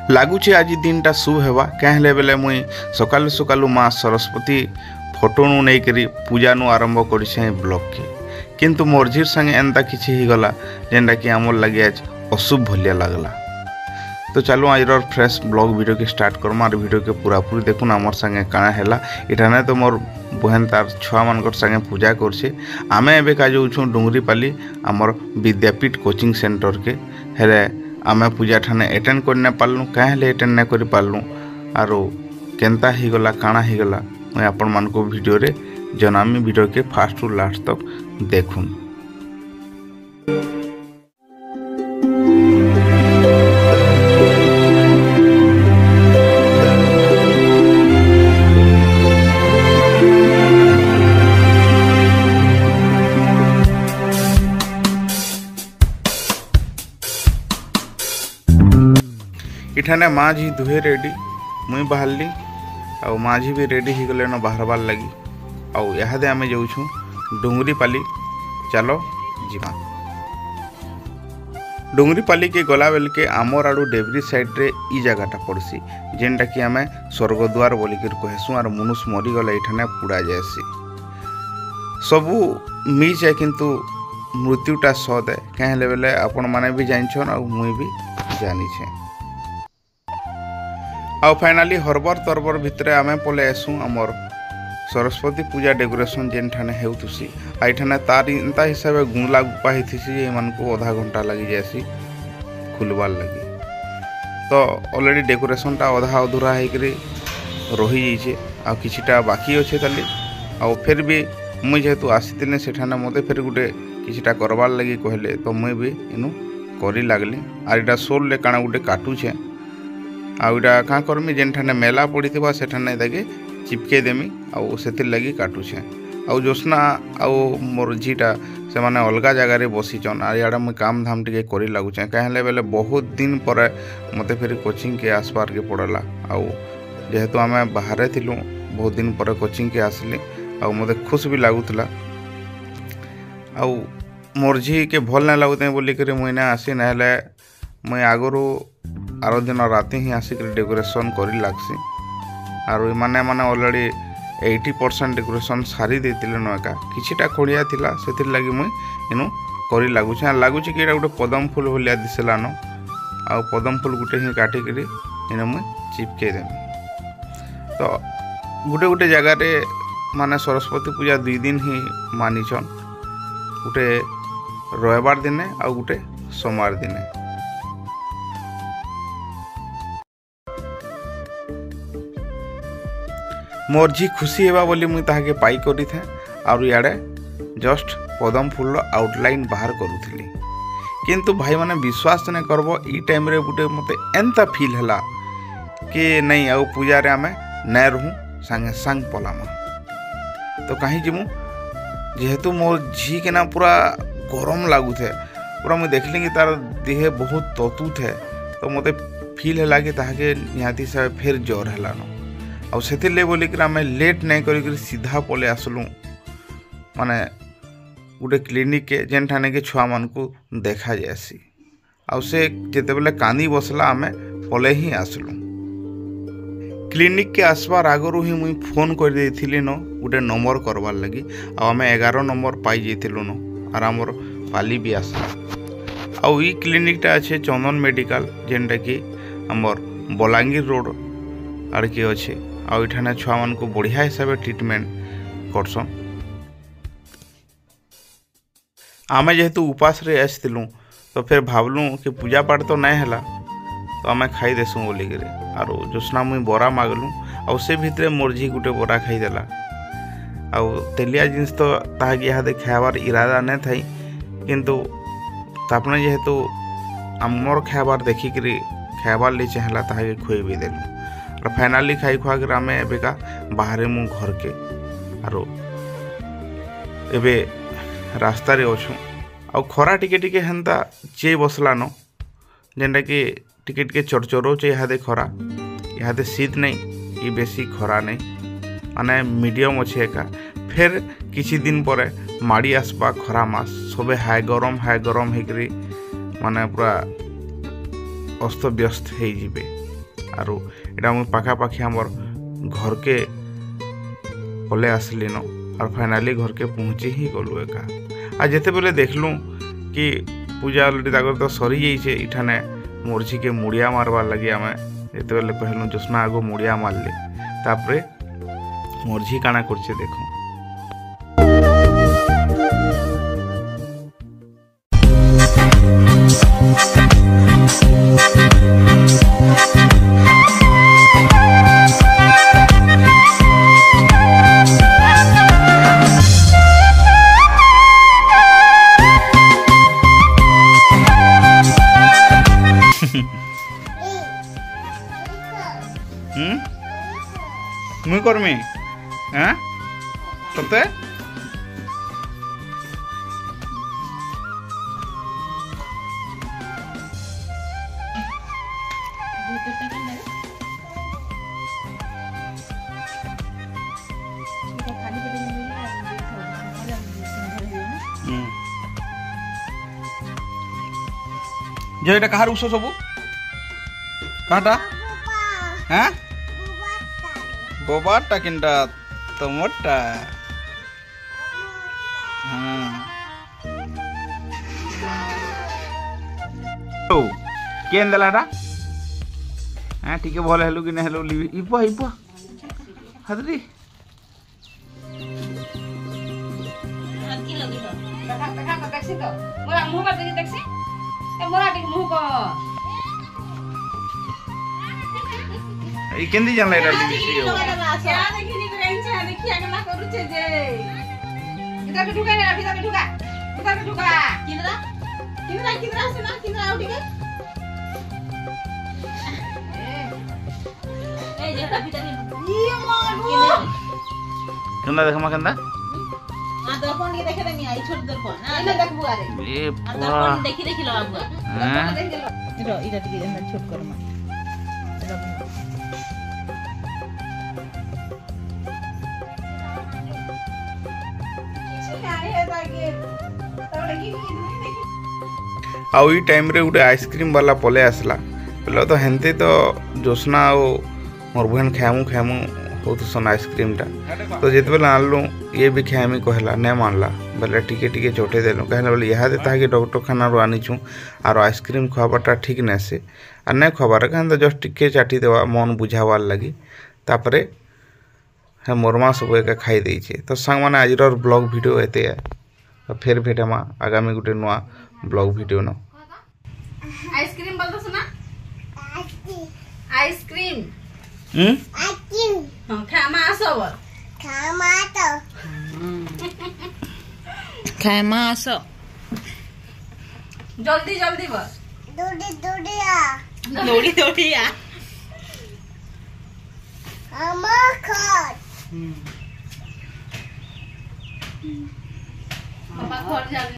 लगुचे आज दिनटा शुभ हेबा क्या बेले मुई सकालू सकालू माँ सरस्वती फोटो नहीं करी पूजा नु आरंभ कर ब्लॉग के किंतु मर्जीर संगे एंता किसी ही गला जेनटा कि आमर लगे आज अशुभ भलिया लगला। तो चलो आज फ्रेश ब्लॉग वीडियो के स्टार्ट करमा और वीडियो के पूरा पूरी देखुन आमर संगे काना हैला इठाने तो मोर बहन तार छुआ मान संगे पूजा करछे। आमे एबे का जाऊँ डुंगरीपाली आमर विद्यापीठ कोचिंग सेंटर के हेले आमे पूजा ठाने अटेंड करने पार्लु कहीं अटेंड नहीं कर पार्लु आर केनता ही गला काना ही गला मैं आपण मान को वीडियो रे जनामी वीडियो के फास्ट टू लास्ट तक देखुन। इठाने माँ झी दुहे रेडी मुई बाहरली आ माँ झी भी रेडी हो गले न बाहरबार लगी आउ इहादे आमे जाऊँ डुंगरीपाली चलो जीवा। डुंगरीपाली के गला बेल के आमर आड़ू डेबरी साइड रे ई जगहटा पड़सी जेनटा कि आमे स्वर्गद्वार बोलिकर कहसु और मनुष मरीगले इठाने पुड़ा जाएसी सबू मिस है किंतु मृत्युटा सद है कहीं बेले आपण मैंने भी जानछन और मुई भी जानी छे। आउ फाइनाली हरबर तरबर भितर आमे पले आसू आमर सरस्वती पूजा डेकोरेशन जेन ठाने हेउथुसी आइठाने तार इंता हिसाब से गुंगला गुपा होती एमान को आधा घंटा लगी जासी खुलबार लगी। तो ऑलरेडी डेकोरेशनटा आधा अधूरा होकर रही जाइए आ किछिटा बाकी अच्छे ताली आ फिर भी मुई जेहेतु आसी सेठाने मते फिर गोटे किछिटा करबार लगी कहले तो मुई भी इनु करी लागली आर इटा सोल ले काना गोटे काटुछे आउटा क्या करमी जेन ठाने मेला पड़ी सेठाने ताके चिपके देमी आउ से लगी काटुछे आउ जोस्ना आउ मोर झीटा से माने अलगा जगार बसीचन आर याडा मुई काम धाम टिके करी लागुचे कहें बेले बहुत दिन पर मते फिर कोचिंग के आसपार के पड़ला आउ जेहेतु आमे बाहर थिलु बहुत दिन पर कोचिंग के आसली आउ मते खुश भी लगुला आउ मोर झी के भल ना लगुते बोलिक मुई ना आसी ना मुई आगरू आर दिन राति ही आसिक डेकोरेशन करी लागसी आर माने माने ऑलरेडी 80% डेकोरेशन सारी देते नका किछिटा खोड़िया थिला से लगी मुई इनु करी लागुछे लागुछे कि गोटे पदम फूल भलिया दिसलान आ पदम फूल गुटे ही काटिक इन मुई चिपके देमी। तो गोटे गोटे जगार माने सरस्वती पूजा 2 दिन ही मानिछन गोटे रविवार दिने आ गोटे सोमवार दिने। मोर झी खुशी हेबा बोली मुई ताहाके पाई करी थे और याडे जस्ट पदम फूल आउटलाइन बाहर करूथली किंतु भाई माने विश्वास नहीं करबो ई टाइम रे गुटे मते एंता फील हला कि नहीं आउ पूजा रे आमे नै रहूं संगे संग पलामा। तो कहीं जिमु जेहेतु मोर झी के ना पूरा गरम लागू थे पूरा मुई देखली कि तार देह बहुत ततु थे तो मते फील हला कि ताहाके निहाती से फिर ज्वर हलानो आउ से बोलिक आम लेट नहीं कर सीधा पले आसलु माने गोटे क्लिनिक के जेन ठाने के छुआ मान को देखा जासी आउ से जेते बेले कांदी बसला आमे पले ही आसलु। क्लिनिक के आसबार आगरू ही मुई फोन कर देथिली न गोटे नंबर करवार लगी आम 11 नंबर पाई जाइलु न आर आमर पाली भी आसला आउ ई क्लिनिकटा अच्छे चंदन मेडिकल जेनटा कि आमर बलांगीर रोड आड़ के अच्छे आउ इठाने छुआ मान को बढ़िया हिसाब से ट्रिटमेंट करसन। आमे जेहेतु उपास रे आसलु तो फिर भावलु कि पूजा पाठ तो नहीं है तो आमे खाई देसु बोलिक आर जोसना मुई बरा मागलु आउ से भितर मोर झी गोटे बरा खाईदेला आउ तेलिया जिनिस तो ताहाके इहादे खाइबार इरादा नहीं थाई किंतु तापने जेहेतु आमर खाइबार देखिक खाइबार लिए चाहला ताहाके खुए भी देलु और फाइनाली खाई खुआ कर आमे एबेका बाहर मु घर के आरो एबे रास्ता रे अच्छु आ खरा टिके टिके हेन्ता चे बसलान जेनटा कि टिके टिके चरचरौचे इहादे खरा इहादे शीत नहीं कि बेसी खरा नहीं माने मीडियम अच्छे एका फिर किसी दिन पर माड़ी आसबा खरा मास सबे हाय गरम होकर माने पूरा अस्त व्यस्त हो आरो एटा मुई पाखापाखी आमर घर के पले आसली न और फाइनाली घर के पहुँची ही गलु एका आ जिते बेले देखलु कि पूजा अलरेडी ताकर तो सरी जाइए इठाने मोर्झी के मुड़िया मारबार लगे आम जिते बेले कहलु जोस्ना आगो मुड़िया मारली तापरे मोर्झी काना करछे देखो मुई करमी हाँ तते जो এটা কাহার উৎস সবু কাটা হ্যাঁ बोबाटा किंडा तमोटा हाँ ओ केन दलाटा हाँ ठीक है भले हेलो कि हेलो लिबी इपा इपा हदरी की लगी तो देखा टैक्सी तो मोरा मुंह पर देखी टैक्सी ए मोरा टिक मुंह को ई केंदी जानला एटा लिबी क्या देखिनी ट्रेन से देखिया केना करू छे जे इधर के ढुका रे इधर के ढुका किनरा से ना किनरा उठी के ए जेटा भीतर ये मारो केंदा देखमा केंदा आ दर्पण के देखे देमी आई छोट दर्पण ना इने देखबु आरे ए दर्पण देखी लो बाबू हां देख लो इधर टिके अंदर छोट करमा आउ ई टाइम रे गोटे आइसक्रीम वाला पले आसला पहले तो हेंते तो जोस्ना और मोर बहन खाएमु होतुसन आइसक्रीमटा तो जिते बेले आनलु ये भी खाएमी कहला नहीं मानला बोले टिके टिके चोटे देलु कहला बोले यहाँ ताकि डॉक्टर खाना रू आनीचु आर आइसक्रीम खुआबाटा ठीक नहीं से आर नहीं खुआबार कहीं जस्ट टिके चाटी देवा मन बुझावार लगी तापरे है मोरमा सब एक खाई देछे तो संग माने आज ब्लॉग वीडियो एते है फिर भेटमा आगामी गोटे नुआ ब्लॉग वीडियो न आइसक्रीम बोल दो सुना आइसक्रीम आइसक्रीम हां खामा आसो खामा तो खामा आसो जल्दी जल्दी बस दौड़ी आ हमार खाट पापा घर जा